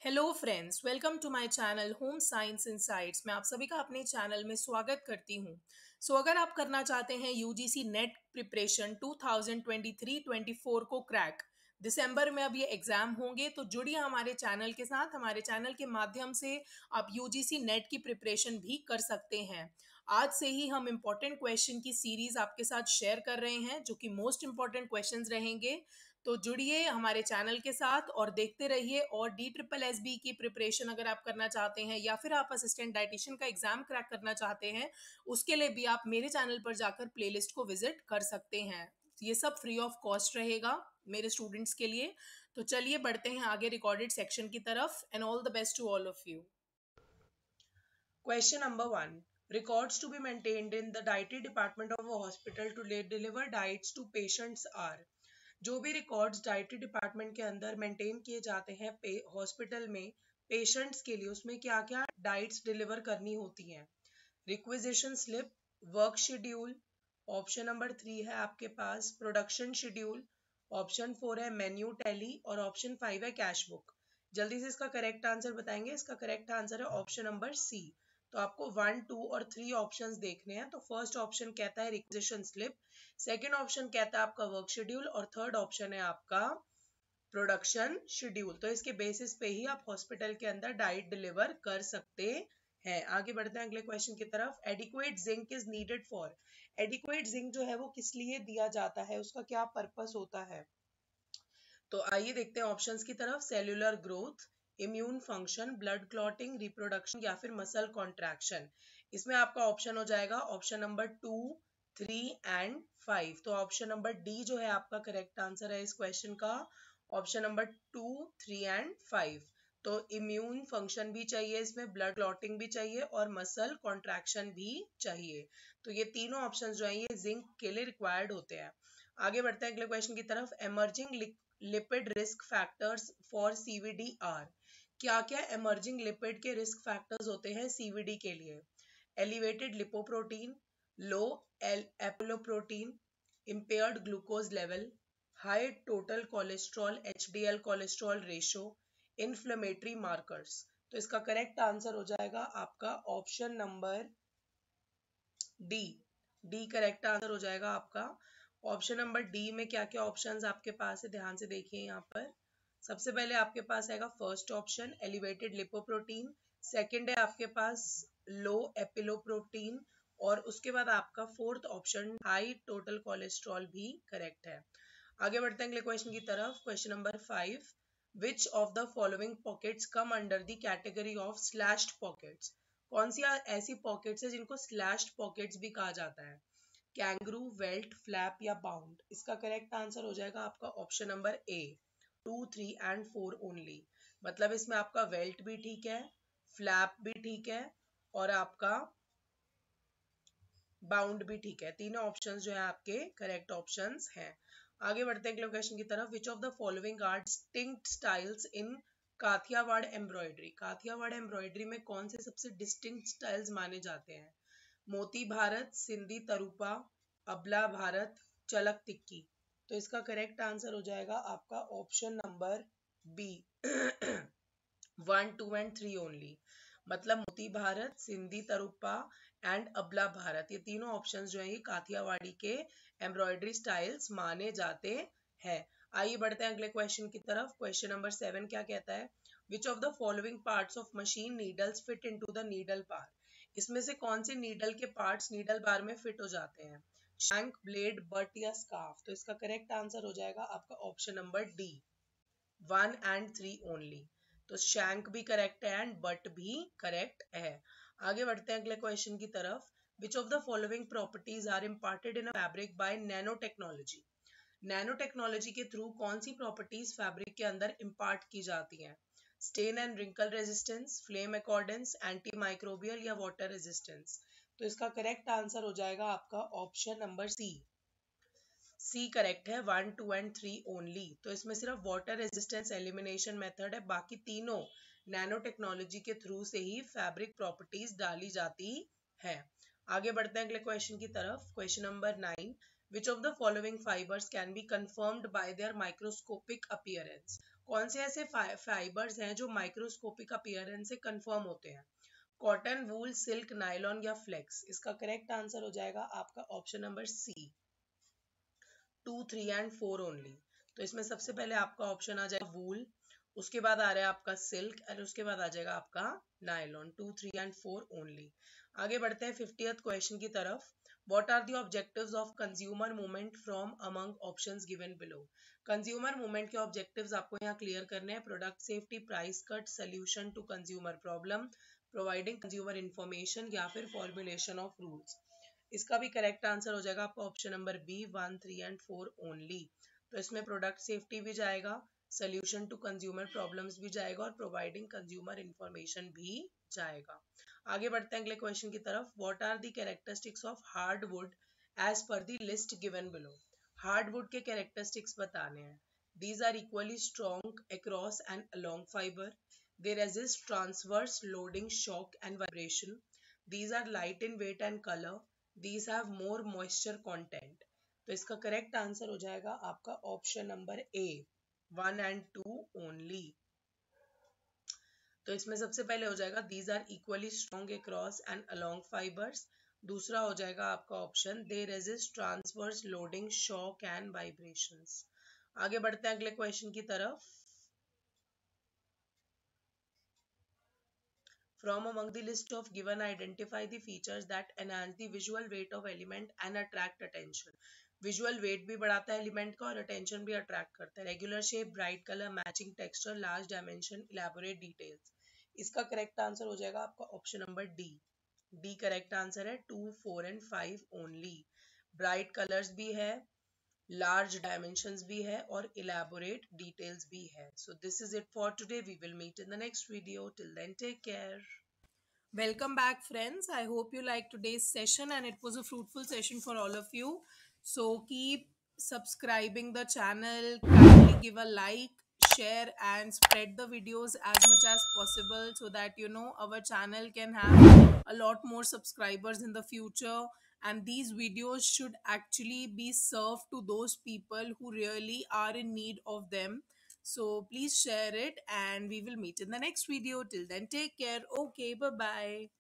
Hello friends, welcome to my channel home science insights. मैं आप सभी का अपने चैनल में स्वागत करती हूं। अगर आप करना चाहते हैं यूजीसी नेट प्रिपरेशन 2023-24 को क्रैक, दिसंबर में अब ये एग्जाम होंगे, तो जुड़िए हमारे चैनल के साथ। हमारे चैनल के माध्यम से आप यूजीसी नेट की प्रिपरेशन भी कर सकते हैं। आज से ही हम इम्पोर्टेंट क्वेश्चन की सीरीज आपके साथ शेयर कर रहे हैं, जो कि मोस्ट इम्पोर्टेंट क्वेश्चंस रहेंगे। तो जुड़िए हमारे चैनल के साथ और देखते रहिए। और DSSB की प्रिपरेशन अगर आप करना चाहते हैं या फिर आप असिस्टेंट डाइटिशियन का एग्जाम क्रैक करना चाहते हैं, उसके लिए भी आप मेरे चैनल पर जाकर प्लेलिस्ट को विजिट कर सकते हैं। ये सब फ्री ऑफ कॉस्ट रहेगा मेरे स्टूडेंट्स के लिए। तो चलिए बढ़ते हैं आगे रिकॉर्डेड सेक्शन की तरफ। And all the best to all of you. Question number 1. Records to be maintained in the dietary department of a hospital to deliver diets to patients are. जो भी रिकॉर्ड्स डाइटरी डिपार्टमेंट के अंदर maintain किए जाते हैं hospital में patients के लिए, उसमें क्या क्या डाइट्स डिलीवर करनी होती हैं। Requisition slip, work schedule, option number 3 है आपके पास प्रोडक्शन शेड्यूल, ऑप्शन 4 है मेन्यू टैली और ऑप्शन 5 है कैश बुक। जल्दी से इसका करेक्ट आंसर बताएंगे। इसका करेक्ट आंसर है ऑप्शन नंबर सी। तो आपको 1, 2 और 3 ऑप्शंस देखने हैं। तो फर्स्ट ऑप्शन कहता है रिक्विजिशन स्लिप, सेकंड ऑप्शन कहता है आपका वर्क शेड्यूल और थर्ड ऑप्शन है आपका प्रोडक्शन शेड्यूल। तो इसके बेसिस पे ही आप हॉस्पिटल के अंदर डाइट डिलीवर कर सकते हैं। आगे बढ़ते हैं अगले क्वेश्चन की तरफ। Adequate zinc is needed for. Adequate zinc जो है वो किस लिए दिया जाता है, उसका क्या पर्पस होता है। तो आइए देखते हैं ऑप्शंस की तरफ। Cellular growth, immune function, blood clotting, reproduction या फिर मसल कॉन्ट्रैक्शन। इसमें आपका ऑप्शन हो जाएगा ऑप्शन नंबर 2, 3 एंड 5। तो ऑप्शन नंबर डी जो है आपका करेक्ट आंसर है इस क्वेश्चन का। Option number 2, 3 and 5। तो इम्यून फंक्शन भी चाहिए, इसमें ब्लड क्लॉटिंग भी चाहिए और मसल कॉन्ट्रैक्शन भी चाहिए। तो ये तीनों ऑप्शंस जो है ये जिंक के लिए रिक्वायर्ड होते हैं। आगे बढ़ते हैं अगले क्वेश्चन की तरफ। Emerging lipid risk factors for CVD are. क्या क्या एमर्जिंग लिपिड के रिस्क फैक्टर्स होते हैं सीवीडी के लिए। Elevated lipoprotein, low apolipoprotein, impaired glucose level, high total cholesterol HDL cholesterol ratio, inflammatory markers. तो इसका करेक्ट आंसर हो जाएगा आपका option number D. D correct answer हो जाएगा आपका। ऑप्शन नंबर डी में क्या क्या ऑप्शंस आपके पास है, ध्यान से देखिए यहाँ पर। सबसे पहले आपके पास आएगा first option elevated lipoprotein, second है आपके पास लो एपिलोप्रोटीन और उसके बाद आपका fourth option high total cholesterol भी करेक्ट है। आगे बढ़ते हैं अगले क्वेश्चन की तरफ। Question number 5। Which of the following pockets come under the category of slashed pockets. कौन सी ऐसी पॉकेट्स है जिनको स्लैश्ड पॉकेट्स भी कहा जाता है। कैंगरू, वेल्ट, फ्लैप या बाउंड। इसका करेक्ट आंसर हो जाएगा आपका option number A, 2, 3 and 4 only. मतलब इसमें आपका वेल्ट भी ठीक है, फ्लैप भी ठीक है और आपका बाउंड भी ठीक है। तीनों ऑप्शंस जो है आपके करेक्ट ऑप्शंस हैं। आगे बढ़ते हैं अगले क्वेश्चन की तरफ। Which of the following are distinct styles in Kathiawar embroidery. Kathiawar embroidery में कौन से सबसे डिस्टिंक्ट स्टाइल्स माने जाते हैं। मोती भारत, सिंधी तरूपा, अबला भारत, चलक टिक्की। तो इसका करेक्ट आंसर हो जाएगा आपका option number B, 1, 2 and 3 only. मतलब मोती भारत, सिंधी तरुप्पा एंड अबला भारत, ये तीनों ऑप्शंस जो है ये काथियावाड़ी के एम्ब्रॉयडरी स्टाइल्स माने जाते हैं। आइए बढ़ते हैं अगले क्वेश्चन की तरफ। क्वेश्चन नंबर 7 क्या कहता है। Which of the following parts of machine needles fit into the needle bar. इसमें से कौन से नीडल के पार्ट्स नीडल बार में फिट हो जाते हैं। शैंक, ब्लेड, बट या स्कार्फ। तो इसका करेक्ट आंसर हो जाएगा आपका option number D, 1 and 3 only. तो शैंक भी करेक्ट है एंड बट भी करेक्ट है। आगे बढ़ते हैं अगले क्वेश्चन की तरफ। Which of the following properties are imparted in a fabric by nano technology. Nano technology के थ्रू कौन सी प्रॉपर्टीज फैब्रिक के अंदर इम्पार्ट की जाती हैं। Stain and wrinkle resistance, flame accordance, anti microbial या वाटर रेजिस्टेंस। तो इसका करेक्ट आंसर हो जाएगा आपका option number C. C correct है, 1, 2 एंड 3 ओनली। तो इसमें सिर्फ वाटर रेजिस्टेंस एलिमिनेशन मेथड है, बाकी तीनों नैनो टेक्नोलॉजी के थ्रू से ही फैब्रिक प्रॉपर्टीज डाली जाती है। आगे बढ़ते हैं अगले क्वेश्चन की तरफ। Question number 9। Which of the following fibres can be confirmed bye there microscopic appearance. कौन से ऐसे फाइबर्स हैं जो माइक्रोस्कोपिक अपीयरेंस से कंफर्म होते हैं? कॉटन, वूल, सिल्क, नायलॉन या फ्लेक्स? इसका करेक्ट आंसर हो जाएगा आपका option number C, 2, 3 and 4 only. तो इसमें सबसे पहले आपका ऑप्शन आ जाएगा वूल, उसके बाद आ रहा है आपका सिल्क और उसके बाद आ जाएगा आपका नायलॉन। 2, 3 and 4 only. आगे बढ़ते हैं 50th क्वेश्चन की तरफ। What are the objectives of consumer movement from among options given below? Consumer movement के ऑब्जेक्टिव्स आपको यहाँ क्लियर करने हैं। Product safety, price cut, solution to consumer problem, providing consumer information या फिर फॉर्मुलेशन ऑफ रूल्स। इसका भी करेक्ट आंसर हो जाएगा आपका option number B, 1, 3 and 4 only. तो इसमें प्रोडक्ट सेफ्टी भी जाएगा, सोल्यूशन टू कंज्यूमर प्रॉब्लम्स भी जाएगा और प्रोवाइडिंग कंज्यूमर इंफॉर्मेशन भी जाएगा। आगे बढ़ते हैं अगले क्वेश्चन की तरफ। What are the characteristics of hardwood as per the list given below? Hardwood के कैरेक्टरिस्टिक्स बताने हैं। These are equally strong across and along fibre, they resist transverse loading, shock and vibration, these are light in weight and color, these have more moisture content। तो इसका correct answer हो जाएगा आपका option number A, 1 and 2 only. तो इसमें सबसे पहले हो जाएगा these are equally strong across and along fibers। दूसरा हो जाएगा आपका option they resist transverse loading, shock and vibrations। आगे बढ़ते हैं अगले क्वेश्चन की तरफ। From among the list of given, identify the features that enhance the visual weight of element and attract attention। Visual weight भी बढ़ाता है एलिमेंट का और attention भी attract करता है। Regular shape, bright color, matching texture, large dimension, elaborate details। इसका correct answer हो जाएगा आपका option number D. D correct answer है, 2, 4 एंड 5 ओनली। ब्राइट कलर्स भी है, लार्ज डायमेंशंस भी है और इलेबोरेट डिटेल्स भी है। So this is it for today, we will meet in the next video, till then take care. Welcome back, friends. I hope you liked today's session and it was a fruitful session for all of you. So keep subscribing the channel, kindly give a like, share and spread the videos as much as possible so that our channel can have a lot more subscribers in the future, and these videos should actually be served to those people who really are in need of them. So please share it and we will meet in the next video. Till then, take care. Okay, bye bye.